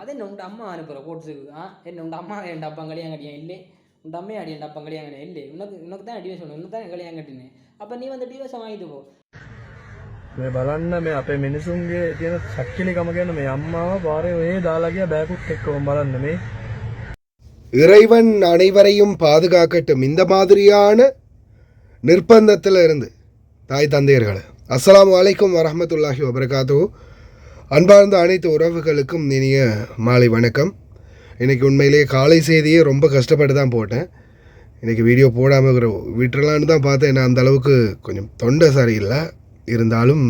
அது என்ன உண்ட அம்மா அனுப்புகிற கோட்ஸுக்கு என்ன உண்ட அம்மா என் அப்பா கல்யாணம் கட்டியா இல்லை உண்ட அம்மையை அடி என் அப்பா கல்யாணம் கட்டியா இல்லை உனக்கு தான் டிவோர்ஸ் வேணும் உனக்கு தான் கல்யாணம் கட்டினேன் அப்போ நீ வந்து டிவோர்ஸை வாங்கிட்டு போ මේ බලන්න මේ අපේ මිනිසුන්ගේ තියෙන සක්කිලිකම ගැන මේ අම්මාව පාරේ ඔය දාලා ගියා බෑකුත් එක්කම බලන්න මේ இறைவன் அனைவரையும் பாதுகாக்கட்டும் இந்த மாதிரியான நிர்பந்தத்தில் இருந்து தாய் தந்தையர்களே. அஸ்ஸலாமு அலைக்கும் வரஹ்மத்துல்லாஹி வபரகாத்துஹு. அன்பார்ந்த அனைத்து உறவுகளுக்கும் இனிய மாலை வணக்கம். இன்றைக்கி உண்மையிலேயே காலை செய்தியே ரொம்ப கஷ்டப்பட்டு தான் போட்டேன். இன்றைக்கி வீடியோ போடாமல் விட்டுறலான்னு தான் பார்த்தேன். ஏன்னா அந்தளவுக்கு கொஞ்சம் தொண்டை சரியில்லை, இருந்தாலும்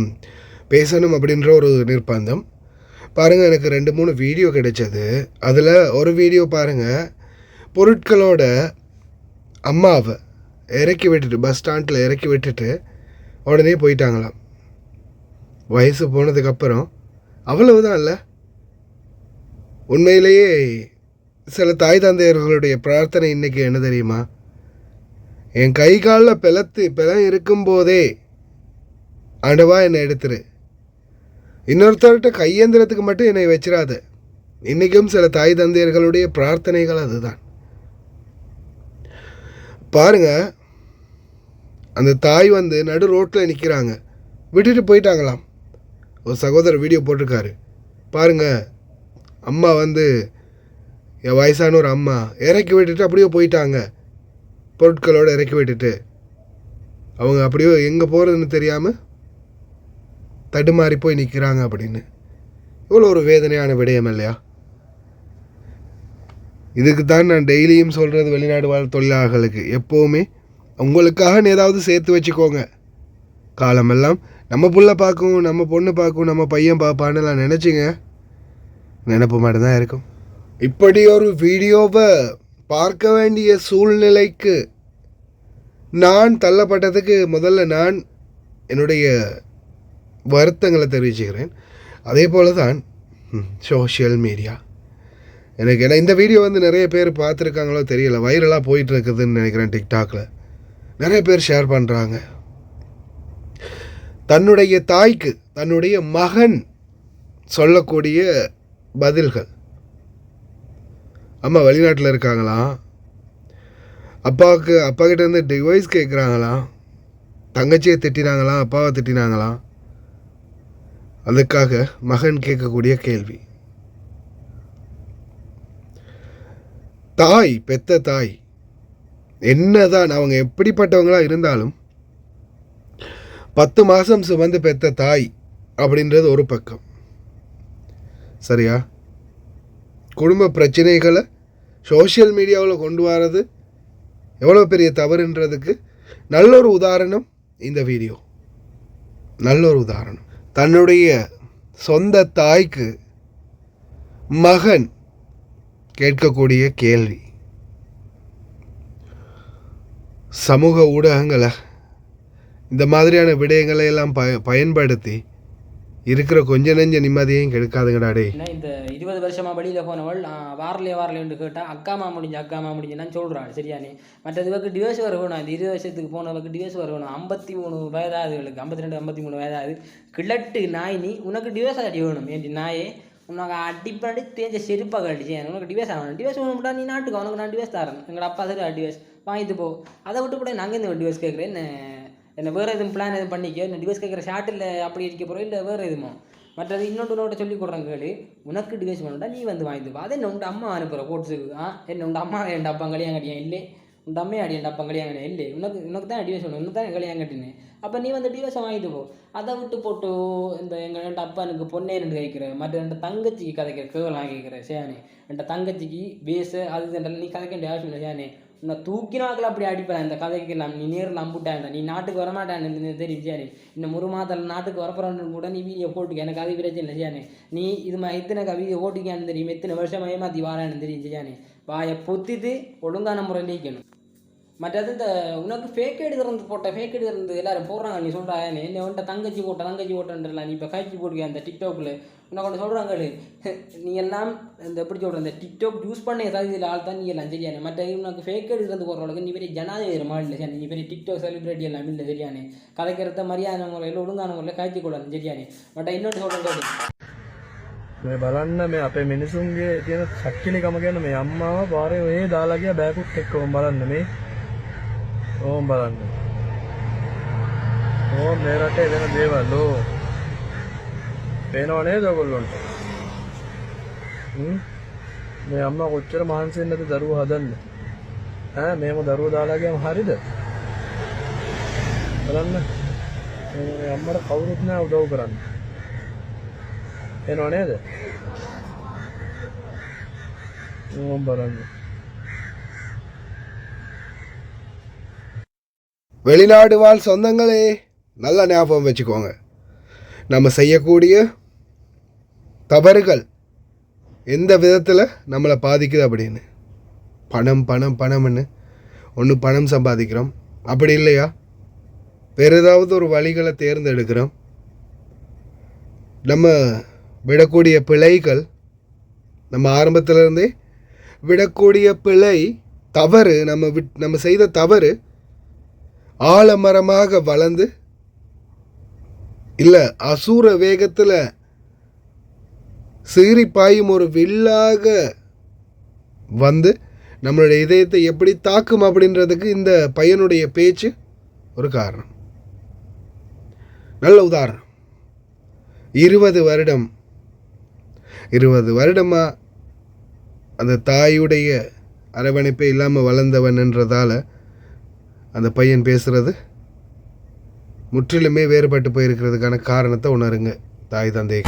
பேசணும் அப்படின்ற ஒரு நிர்பந்தம். பாருங்கள், எனக்கு 2-3 வீடியோ கிடைச்சது. அதில் ஒரு வீடியோ பாருங்கள், பொருட்களோட அம்மாவை இறக்கி விட்டுட்டு பஸ் ஸ்டாண்டில் இறக்கி விட்டுட்டு உடனே போயிட்டாங்களாம். வயசு போனதுக்கப்புறம் அவ்வளவுதான் இல்லை. உண்மையிலேயே சில தாய் தந்தையர்களுடைய பிரார்த்தனை இன்றைக்கி என்ன தெரியுமா? என் கை காலில் பிளம் இருக்கும்போதே ஆண்டவா என்னை எடுத்துரு, இன்னொருத்தர்கிட்ட கையேந்திரத்துக்கு மட்டும் என்னை வச்சிடாத. இன்றைக்கும் சில தாய் தந்தையர்களுடைய பிரார்த்தனைகள் அதுதான். பாருங்க, அந்த தாய் வந்து நடு ரோட்டில் நிற்கிறாங்க, விட்டுட்டு போயிட்டாங்களாம். ஒரு சகோதரர் வீடியோ போட்டிருக்காரு பாருங்க. அம்மா வந்து என் வயசான ஒரு அம்மா இறக்கி விட்டுட்டு அப்படியே போயிட்டாங்க, பொருட்களோடு இறக்கி விட்டுட்டு. அவங்க அப்படியே எங்கே போகிறதுன்னு தெரியாமல் தடுமாறி போய் நிற்கிறாங்க அப்படின்னு. இவ்வளோ ஒரு வேதனையான விடயம் இல்லையா? இதுக்கு தான் நான் டெய்லியும் சொல்கிறது, வெளிநாடு வாழ் தொழிலாளர்களுக்கு எப்போவுமே உங்களுக்காக ஏதாவது சேர்த்து வச்சுக்கோங்க. காலமெல்லாம் நம்ம புள்ள பார்க்கும், நம்ம பொண்ணு பார்க்கும், நம்ம பையன் பார்ப்பான்னு நான் நினச்சிங்க, நினப்பு மட்டும்தான் இருக்கும். இப்படி ஒரு வீடியோவை பார்க்க வேண்டிய சூழ்நிலைக்கு நான் தள்ளப்பட்டதுக்கு முதல்ல நான் என்னுடைய வருத்தங்களை தெரிவிச்சுக்கிறேன். அதே போல் தான் சோஷியல் மீடியா. எனக்கு ஏன்னா இந்த வீடியோ வந்து நிறைய பேர் பார்த்துருக்காங்களோ தெரியல, வைரலாக போயிட்டுருக்குதுன்னு நினைக்கிறேன். டிக்டாக்ல நிறைய பேர் ஷேர் பண்ணுறாங்க. தன்னுடைய தாய்க்கு தன்னுடைய மகன் சொல்லக்கூடிய பதில்கள். அம்மா வெளிநாட்டில் இருக்காங்களாம், அப்பா கிட்ட இருந்து டிவைஸ் கேட்குறாங்களாம், தங்கச்சியை திட்டினாங்களாம், அப்பாவை திட்டினாங்களாம். அதுக்காக மகன் கேட்கக்கூடிய கேள்வி. தாய், பெத்த தாய் என்னதான் அவங்க எப்படிப்பட்டவங்களாக இருந்தாலும் 10 மாதம் சுமந்து பெத்த தாய் அப்படின்றது ஒரு பக்கம், சரியா? குடும்ப பிரச்சனைகளை சோஷியல் மீடியாவில் கொண்டு வர்றது எவ்வளோ பெரிய தவறுன்றதுக்கு நல்ல ஒரு உதாரணம் இந்த வீடியோ. நல்ல ஒரு உதாரணம். தன்னுடைய சொந்த தாய்க்கு மகன் கேட்கக்கூடிய கேள்வி. சமூக ஊடகங்களை இந்த மாதிரியான விடயங்களை எல்லாம் பயன்படுத்தி இருக்கிற கொஞ்ச நெஞ்ச நிம்மதியையும் கெடுக்காதுங்கடாடே. இந்த 20 வருஷமாக வெளியில் போனவள் வாரலேன்னு கேட்டால் அக்கா முடிஞ்சுன்னு சொல்கிறாள், சரியானே? மற்றதுக்கு டிவோர்ஸ் வரணும். அந்த 20 வருஷத்துக்கு போனவருக்கு டிவோர்ஸ் வரணும். 53 வயதாகுதுகளுக்கு, 52 53 வயதாகுது. கிழட்டு நாய், நீ உனக்கு டிவோர்ஸ் அடி வேணும் ஏன் நாயே? உனக்கு அடிப்படி தேஞ்ச செருப்பாக கழிச்சு உனக்கு டிவோர்ஸ் ஆகணும். டிவோர்ஸ் வேணும்டா, நீ நாட்டுக்கு உனக்கு நான் டிவோர்ஸ் தரேன். எங்கள் அப்பா சரி டிவோர்ஸ் வாங்கிட்டு போ. அதை விட்டு கூட நாங்கள் இந்த டிவோர்ஸ் கேட்குறேன். என்ன வேறு எதுவும் பிளான் எதுவும் பண்ணிக்க, என்ன டிவோர்ஸ் கேட்குற ஷார்ட்டில் அப்படி இருக்க போகிறோம், இல்லை வேறு எதுமோ. மற்றது இன்னொன்று சொல்லி கொடுறேன் கேளு. உனக்கு டிவோர்ஸ் வேணும்டா, நீ வந்து வாங்கிட்டு போ. அதை என்ன உண்ட அம்மா அனுப்புகிற கோட்ஸுக்கு என்ன உண்ட அம்மா என் அப்பா கல்யாணம் கட்டியேன் இல்லை, உண்ட அம்மையை அடி என் அப்பா கல்யாணம் கட்டியேன் இல்லை, உனக்கு தான் டிவோர்ஸ் வேணும், உனக்கு தான் கல்யாணம் கட்டினேன். அப்போ நீ வந்து டிவோர்ஸை வாங்கிட்டு போ. அதை விட்டு போட்டு இந்த எங்கள் அப்பா எனக்கு பொண்ணே 2 கேட்குறேன், மற்ற 2 தங்கச்சிக்கு கதைக்கிற கேள்லாம் கேட்குறேன். சேனே 2 தங்கச்சிக்கு பேஸு அது நீ கதைக்க வேண்டிய அவசியம் இல்லை. சேனே உன்னை தூக்கினாக்கள் அப்படி அடிப்பேன். இந்த கதைக்கு நீ நேரில் நம்பிட்டேன், நீ நாட்டுக்கு வரமாட்டேன்னு தெரியும். சேனே இன்னும் 1 மாதத்தில் நாட்டுக்கு வரப்போறன்னு கூட நீ வீடியோ போட்டுக்க, எனக்கு அது பிரச்சனை இல்லை. சேனே நீ இது இத்தனை வீடியோ போட்டுக்கான்னு தெரியும், எத்தனை வருஷம் ஏமாற்றி வாரான்னு தெரியும். சேனே வாயை பொத்திட்டு ஒழுங்கான முறை நீக்கணும். மற்றது இந்த உனக்கு ஃபேக் ஐடி திறந்து எல்லாரும் போடுறாங்க. நீ சொல்கிறாங்க என்ன வந்துட்ட தங்கச்சி போட்டன்றலாம், நீ இப்போ காய்ச்சி போட்டுக்க அந்த டிக்டாக்ல உனக்கு ஒன்று சொல்கிறாங்க. நீ எல்லாம் இந்த எப்படி சொல்கிற இந்த டிக்டாக் யூஸ் பண்ண ஏதாவது இதில் ஆள் தான் நீ எல்லாம் சரியானே. மற்ற உனக்கு ஃபேக் ஐடி திறந்து போடுறவங்களுக்கு நீ பெரிய ஜனாதிபதி மாதிரி இல்லை சரி, நீ பெரிய டிக்டாக் செலிபிரிட்டி எல்லாம் இல்லை சரியானே. கதைக்கிறத மரியாதை முறையில் ஒழுங்கான முறையில் காய்ச்சி கூடாது சரியானே. பட் இன்னொன்று சொல்கிறேன், මේ බලන්න මේ අපේ මිනිසුන්ගේ තියෙන සක්කිලිකම ගැන මේ අම්මාව පාරේ ඔහේ දාලා ගියා බෑකුත් එක්ක ඕම් බලන්න මේ ඕම් බලන්න ඕම් මේ රටේ වෙන දේවල් පේනව නේද ඔයගොල්ලන්ට මේ අම්මා කොච්චර මහන්සි වෙන්නද දරුවෝ හදන්න මේම දරුවෝ දාලා ගියාම හරිද බලන්න මේ අම්මට කවුරුත් නෑ උදව් කරන්න එනව නේද ඕම් බලන්න வெளிநாடு வாழ் சொந்தங்களே நல்லா ஞாபகம் வச்சுக்கோங்க, நம்ம செய்யக்கூடிய தவறுகள் எந்த விதத்தில் நம்மளை பாதிக்குது அப்படின்னு. பணம் பணம் பணம்னு ஒன்று பணம் சம்பாதிக்கிறோம், அப்படி இல்லையா வேறு ஏதாவது ஒரு வழிகளை தேர்ந்தெடுக்கிறோம். நம்ம விடக்கூடிய பிழைகள், நம்ம ஆரம்பத்திலேருந்தே விடக்கூடிய பிழை தவறு, நம்ம செய்த தவறு ஆலமரமாக வளர்ந்து இல்லை அசூர வேகத்தில் சீறி பாயும் ஒரு வில்லாக வந்து நம்மளுடைய இதயத்தை எப்படி தாக்கும் அப்படின்றதுக்கு இந்த பையனுடைய பேச்சு ஒரு காரணம். நல்ல உதாரணம். 20 வருடமாக அந்த தாயுடைய அரவணைப்பே இல்லாமல் வளர்ந்தவன்ன்றதால அந்த பையன் பேசுகிறது முற்றிலுமே வேறுபட்டு போயிருக்கிறதுக்கான காரணத்தை உணருங்க தாய் தந்தை.